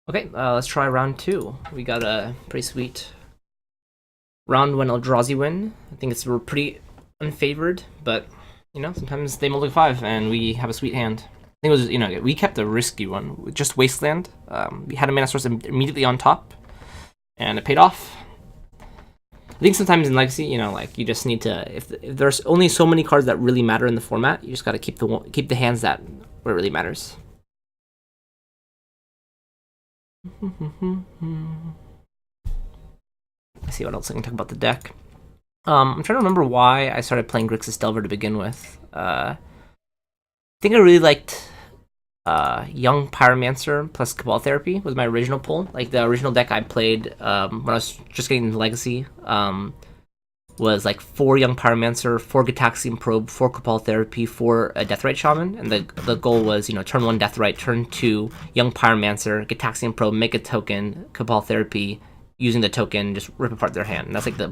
Okay, let's try round two. We got a pretty sweet round one Eldrazi win. I think we're pretty unfavored, but you know sometimes they multi five and we have a sweet hand. I think it was we kept a risky one with just Wasteland. We had a mana source immediately on top, and it paid off. I think sometimes in Legacy, like you just need to if there's only so many cards that really matter in the format, you just got to keep the hands that where it really matters. Let's see what else I can talk about the deck. I'm trying to remember why I started playing Grixis Delver to begin with. I think I really liked Young Pyromancer plus Cabal Therapy was my original pull. Like the original deck I played when I was just getting into Legacy was like 4 Young Pyromancer, 4 Gitaxian Probe, 4 Cabal Therapy, 4 Deathrite Shaman, and the goal was turn 1 Deathrite, turn 2 Young Pyromancer, Gitaxian Probe, make a token, Cabal Therapy, using the token, just rip apart their hand. And that's like the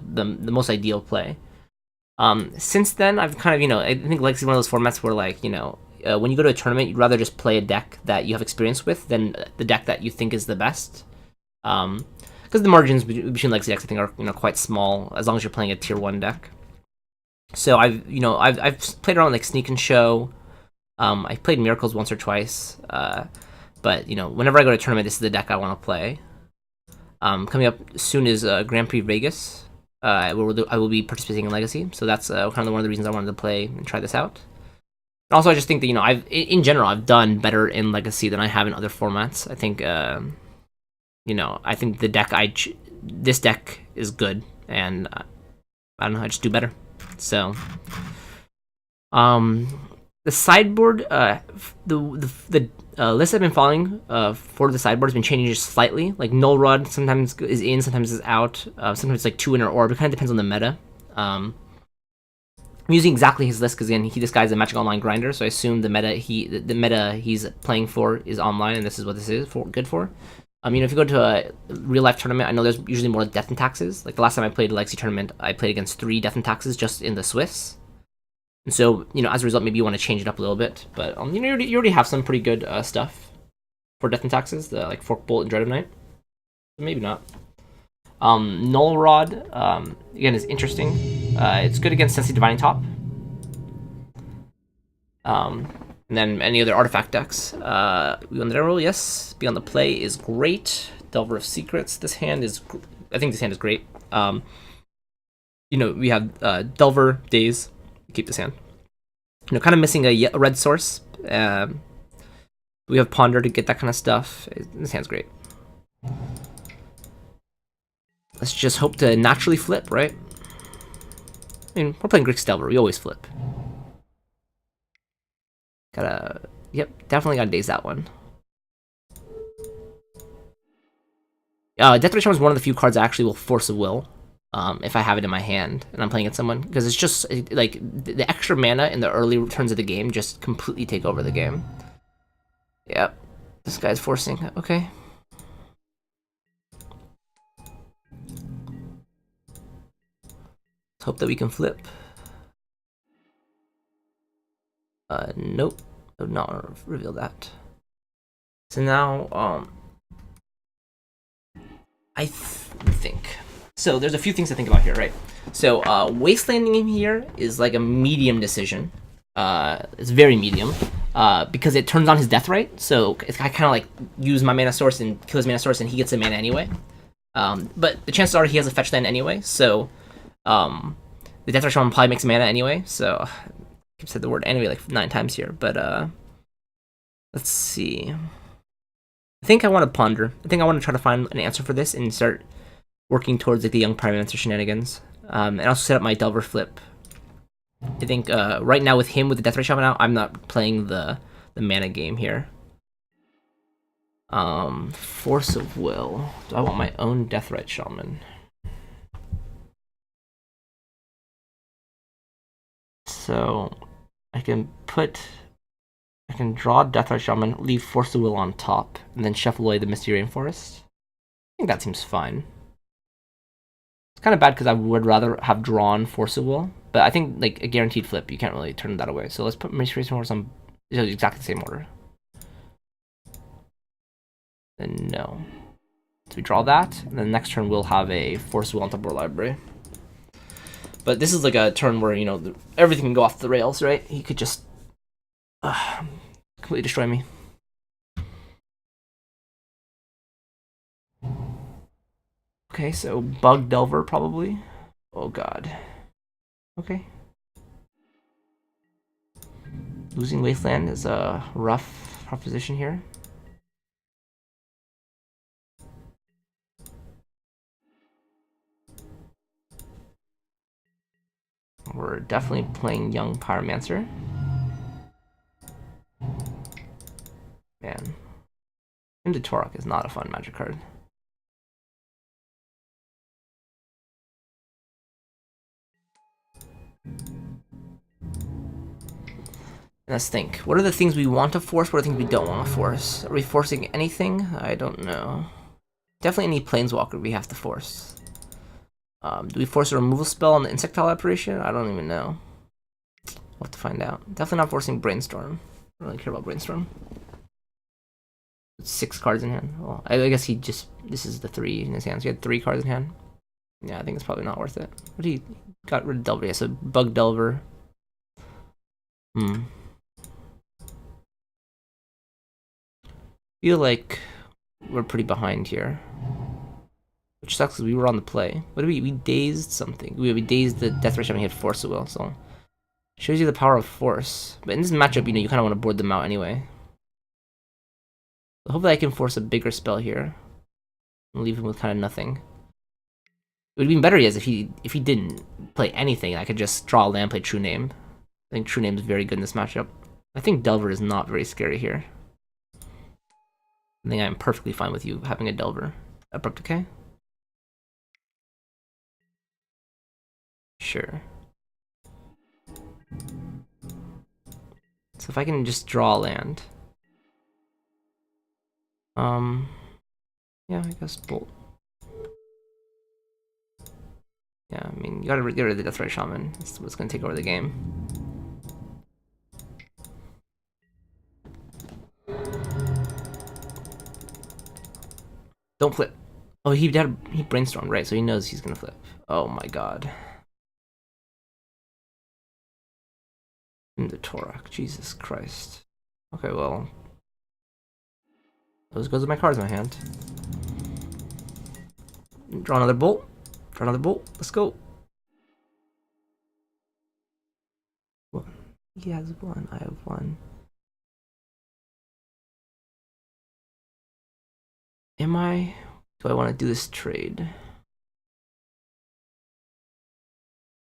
most ideal play. Since then, I've kind of, I think Legacy is one of those formats where, like, when you go to a tournament, you'd rather just play a deck that you have experience with than the deck that you think is the best. Because the margins between Legacy decks, I think, are quite small as long as you're playing a tier 1 deck. So I've played around like Sneak and Show. I played Miracles once or twice. But whenever I go to a tournament, this is the deck I want to play. Coming up soon is Grand Prix Vegas. I will be participating in Legacy, so that's kind of one of the reasons I wanted to play and try this out. And also, I just think that I've done better in Legacy than I have in other formats. I think I think the deck this deck is good, and I don't know, I just do better. So, the sideboard, the list I've been following for the sideboard has been changing just slightly. Like Null Rod sometimes is in, sometimes is out. Sometimes it's like 2 Inner Orb. It kind of depends on the meta. I'm using exactly his list because again, this guy's a Magic Online grinder, so I assume the meta he's playing for is online, and this is what this is good for. If you go to a real life tournament, I know there's usually more Death and Taxes. Like the last time I played a Legacy tournament, I played against 3 Death and Taxes just in the Swiss. And so, as a result, maybe you want to change it up a little bit. But, you already have some pretty good stuff for Death and Taxes, the like Fork Bolt and Dread of Night. Maybe not. Null Rod, again, is interesting. It's good against Sensi Divining Top. And then any other artifact decks. Beyond the Roll, yes. Beyond the Play is great. Delver of Secrets. I think this hand is great. We have Delver, Daze. Keep this hand. Kind of missing a red source. We have Ponder to get that kind of stuff. This hand's great. Let's just hope to naturally flip, right? We're playing Grixis Delver. We always flip. Definitely gotta daze that one. Death Shaman is one of the few cards I actually will Force of Will. If I have it in my hand and I'm playing against someone, because it's just like the extra mana in the early turns of the game just completely take over the game. Yep, this guy's forcing. Okay. Let's hope that we can flip. Nope, I would not reveal that. So now, I think. So there's a few things to think about here, right? So Wastelanding him here is like a medium decision. It's very medium because it turns on his Deathrite. So I kind of like use my mana source and kill his mana source, and he gets a mana anyway. But the chances are he has a fetch land anyway. So the Deathrite Shaman probably makes mana anyway. So I've said the word anyway like 9 times here. But let's see. I think I want to ponder. I think I want to try to find an answer for this and start working towards like the Young Pyromancer shenanigans, and also set up my Delver flip. I think right now with him with the Deathrite Shaman out, I'm not playing the mana game here. Force of Will. Do I want my own Deathrite Shaman? So I can draw Deathrite Shaman, leave Force of Will on top, and then shuffle away the Misty Rainforest. I think that seems fine. It's kind of bad because I would rather have drawn Force of Will, but I think like a guaranteed flip, you can't really turn that away. So let's put Misty Rainforest on exactly the same order. Then no. So we draw that, and then next turn we'll have a Force Will on top of our library. But this is like a turn where, you know, everything can go off the rails, right? He could just completely destroy me. Okay, so Bug Delver probably. Oh god. Okay. Losing Wasteland is a rough proposition here. We're definitely playing Young Pyromancer. Man. Into Torok is not a fun Magic card. Let's think. What are the things we want to force? What are the things we don't want to force? Are we forcing anything? I don't know. Definitely any Planeswalker we have to force. Do we force a removal spell on the Insectile Apparition? I don't even know. We'll have to find out. Definitely not forcing Brainstorm. I don't really care about Brainstorm. 6 cards in hand. Well, I guess he just... This is the 3 in his hand. So he had 3 cards in hand. Yeah, I think it's probably not worth it. But he got rid of Delver. Yeah, so Bug Delver. Feel like we're pretty behind here. Which sucks because we were on the play. What did we dazed something. We dazed the Death Ray Shaman, he had Force of Will, so shows you the power of Force. But in this matchup, you know, you kinda wanna board them out anyway. So hopefully I can force a bigger spell here. And leave him with kinda nothing. It would have been better if he didn't play anything. I could just draw a land, play True Name. I think True Name is very good in this matchup. I think Delver is not very scary here. I think I'm perfectly fine with you having a Delver. Abrupt Decay? Sure. So if I can just draw a land. Yeah, I guess Bolt. Yeah, I mean, you gotta get rid of the Death Ray Shaman. That's what's gonna take over the game. Don't flip. Oh, he brainstormed, right? So he knows he's gonna flip. Oh my god. The Torok, Jesus Christ. Okay, well, those goes with my cards in my hand. Draw another bolt. Draw another bolt. Let's go. He has 1. I have 1. Am I? Do I want to do this trade?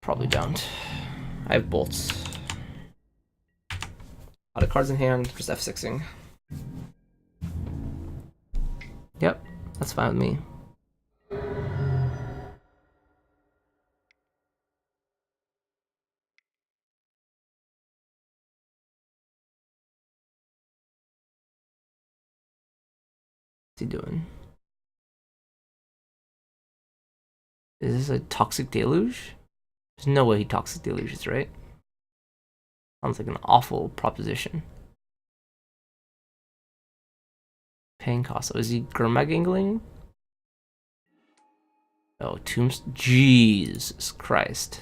Probably don't. I have bolts. A lot of cards in hand, just F6ing. Yep, that's fine with me. What's he doing? Is this a Toxic Deluge? There's no way he Toxic Deluges, right? Sounds like an awful proposition. Paying cost. So is he Gurmag-Angling? Oh, Jesus Christ.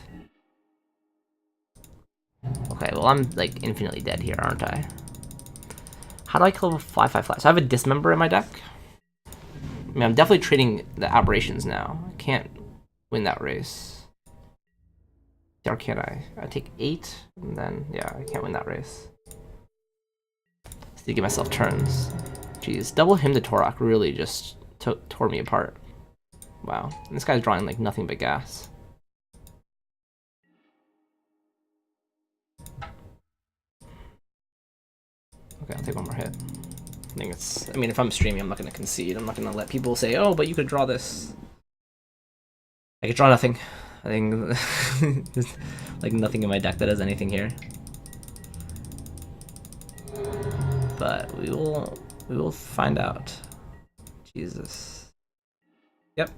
Okay, well I'm like infinitely dead here, aren't I? How do I kill a 5/5 flash? So I have a Dismember in my deck. I mean, I'm definitely trading the Aberrations now. I can't win that race. Or can I? I take 8, and then, yeah, I can't win that race. To give myself turns. Jeez, double him to Torok really just tore me apart. Wow, and this guy's drawing like nothing but gas. Okay, I'll take 1 more hit. I mean, if I'm streaming, I'm not gonna concede. I'm not gonna let people say, "Oh, but you could draw this." I could draw nothing. I think there's like nothing in my deck that does anything here. But we will find out. Jesus. Yep.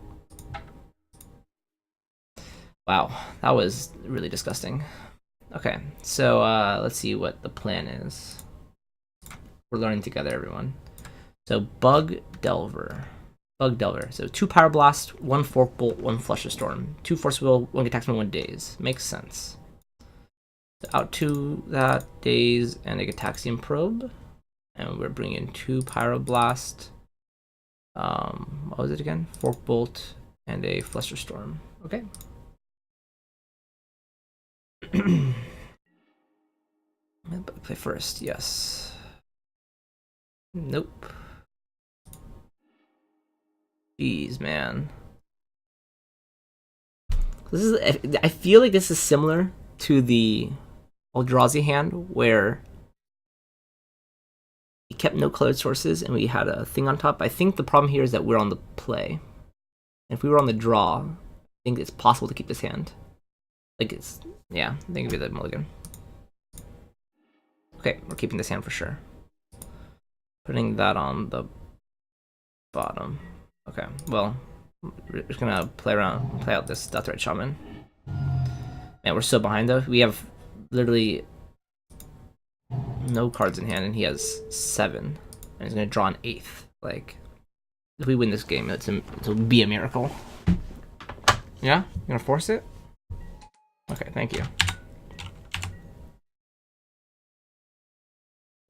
Wow, that was really disgusting. Okay, so let's see what the plan is. We're learning together, everyone. So Bug Delver. Bug Delver. So 2 Power Blast, 1 Fork Bolt, 1 Flusher Storm. 2 Force Will, 1 Attacksman, 1 Daze. Makes sense. So out to that, Daze, and a Gataxian Probe. And we're bringing 2 Pyroblast. What was it again? Fork Bolt and a Fluster Storm. Okay. Play first, yes. Nope. Jeez, man. This is. I feel like this is similar to the Eldrazi hand where we kept no colored sources and we had a thing on top. I think the problem here is that we're on the play. And if we were on the draw, I think it's possible to keep this hand. Like it's, yeah, I think it'd be the mulligan. Okay, we're keeping this hand for sure. Putting that on the bottom. Okay, well, we're just gonna play out this Deathrite Shaman. Man, we're so behind though. We have literally no cards in hand, and he has 7, and he's gonna draw an 8th. Like, if we win this game, it'll be a miracle. Yeah, you gonna force it? Okay, thank you.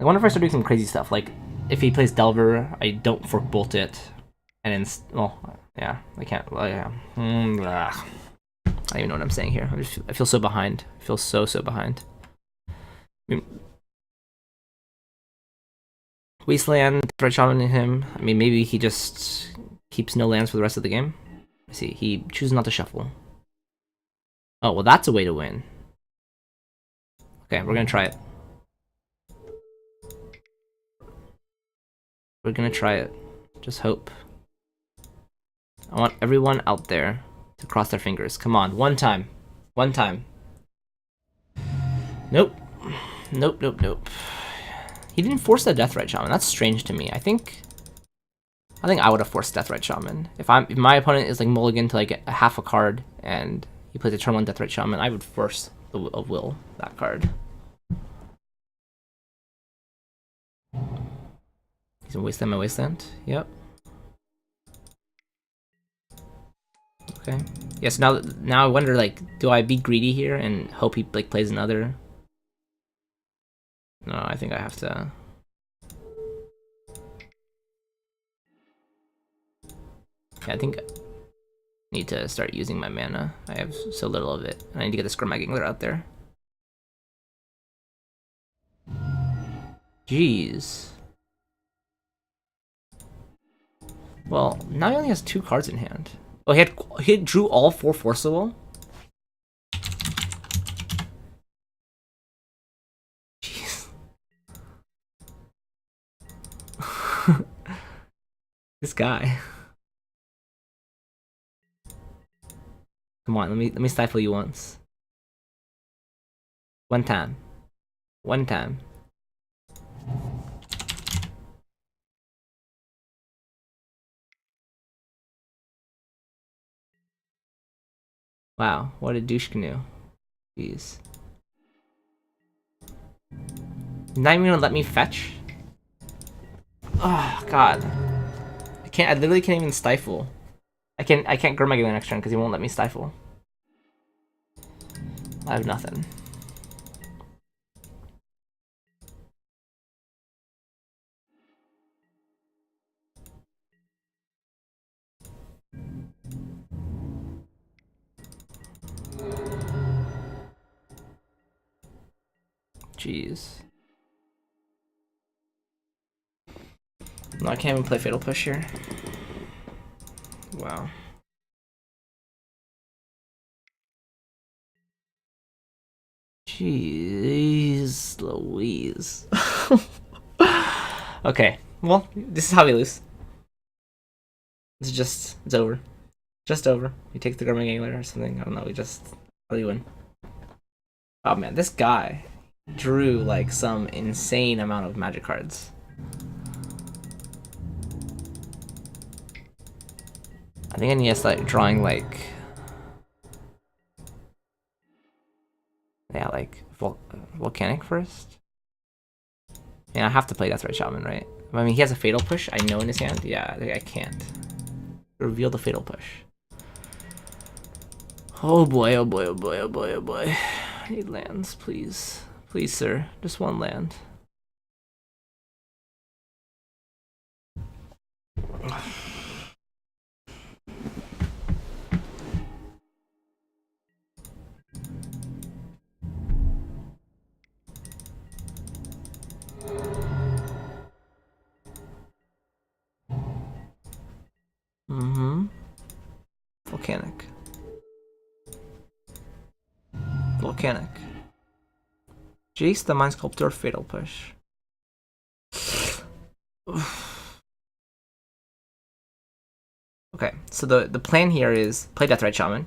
I wonder if I start doing some crazy stuff. Like, if he plays Delver, I don't Fork Bolt it, and then, well, yeah, I can't. Well, yeah. I don't even know what I'm saying here. I feel so behind. I feel so behind. I mean, Wasteland, Red Shaman in him. I mean, maybe he just keeps no lands for the rest of the game. Let's see, he chooses not to shuffle. Oh, well, that's a way to win. Okay, we're gonna try it. We're gonna try it. Just hope. I want everyone out there to cross their fingers. Come on, one time. One time. Nope. Nope. He didn't force the Deathrite Shaman. That's strange to me. I think I would have forced Deathrite Shaman. If my opponent is like mulligan to like a half a card and he plays a turn 1 Deathrite Shaman, I would force a will that card. He's gonna wasteland my wasteland. Yep. Okay. Yes. Now I wonder, like, do I be greedy here and hope he like plays another? No, I think I have to. Yeah, I think I need to start using my mana. I have so little of it, and I need to get the Skrmag Angler out there. Jeez. Well, now he only has 2 cards in hand. Oh, he drew all 4 Force of Will? Jeez. This guy. Come on, let me stifle you once. One time. One time. Wow, what a douche canoe. Jeez. Not even gonna let me fetch? Oh god. I literally can't even stifle. I can't Gurmag the next turn because he won't let me stifle. I have nothing. Jeez. No, I can't even play Fatal Push here. Wow. Jeez Louise. Okay, well, this is how we lose. It's over. Just over. We take the Gurmag Angler or something. I don't know, we just really win. Oh man, this guy drew like some insane amount of magic cards. I think I need to start drawing like, yeah, like volcanic first. Yeah, I have to play Deathrite Shaman, right? I mean, he has a Fatal Push, I know, in his hand. Yeah, I can't. Reveal the Fatal Push. Oh boy, oh boy, oh boy, oh boy, oh boy. I need lands, please. Please, sir. Just one land. Volcanic. Volcanic. Jace, the Mind Sculptor, Fatal Push. Okay, so the plan here is play Deathrite Shaman.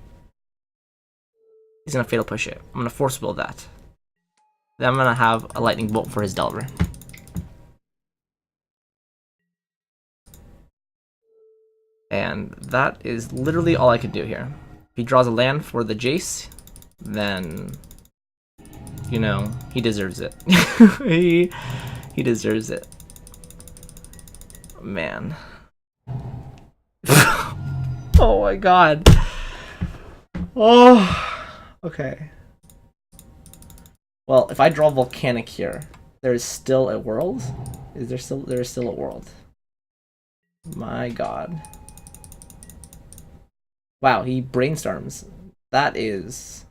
He's gonna Fatal Push it. I'm gonna Force Will that. Then I'm gonna have a Lightning Bolt for his Delver. And that is literally all I could do here. If he draws a land for the Jace, then, you know, he deserves it. he deserves it. Man. Oh my god. Oh, okay. Well, if I draw Volcanic here, there is still a world? There is still a world. My god. Wow, he brainstorms. That is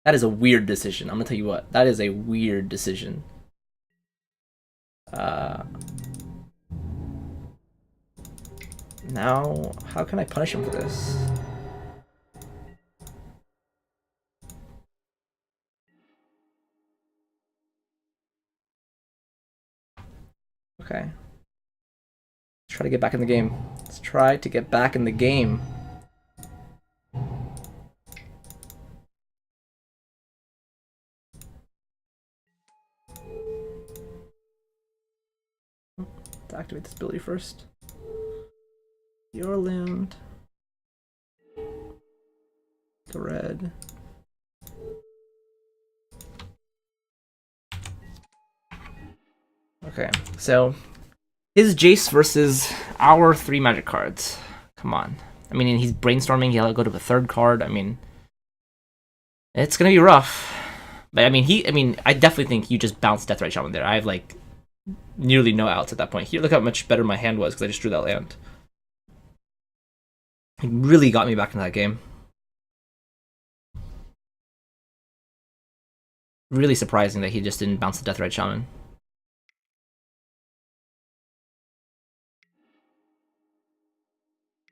a weird decision. I'm gonna tell you what. That is a weird decision. Now, how can I punish him for this? Okay. Let's try to get back in the game. Let's try to get back in the game. To activate this ability first. Your land. The red. Okay, so his Jace versus our 3 magic cards. Come on. I mean, he's brainstorming, he'll go to the 3rd card. I mean, it's gonna be rough. But I mean, I definitely think you just bounced Deathrite Shaman there. I have like nearly no outs at that point. Here, look how much better my hand was because I just drew that land. He really got me back into that game. Really surprising that he just didn't bounce the Deathrite Shaman.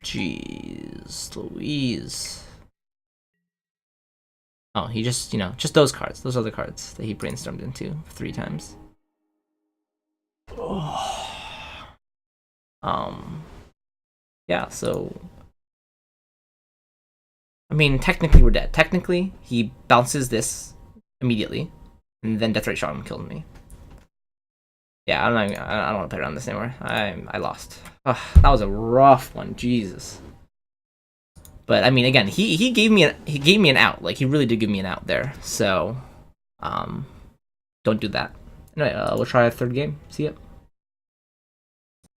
Jeez Louise. Oh, he just, you know, just those cards. Those are the cards that he brainstormed into 3 times. Oh. Yeah, so I mean, technically we're dead. Technically, he bounces this immediately, and then Deathrite Shaman killed me. Yeah, I don't want to play around this anymore. I lost. Ugh, that was a rough one, Jesus. But I mean, again, he gave me an out. Like, he really did give me an out there. So, don't do that. Anyway, we'll try a 3rd game. See ya.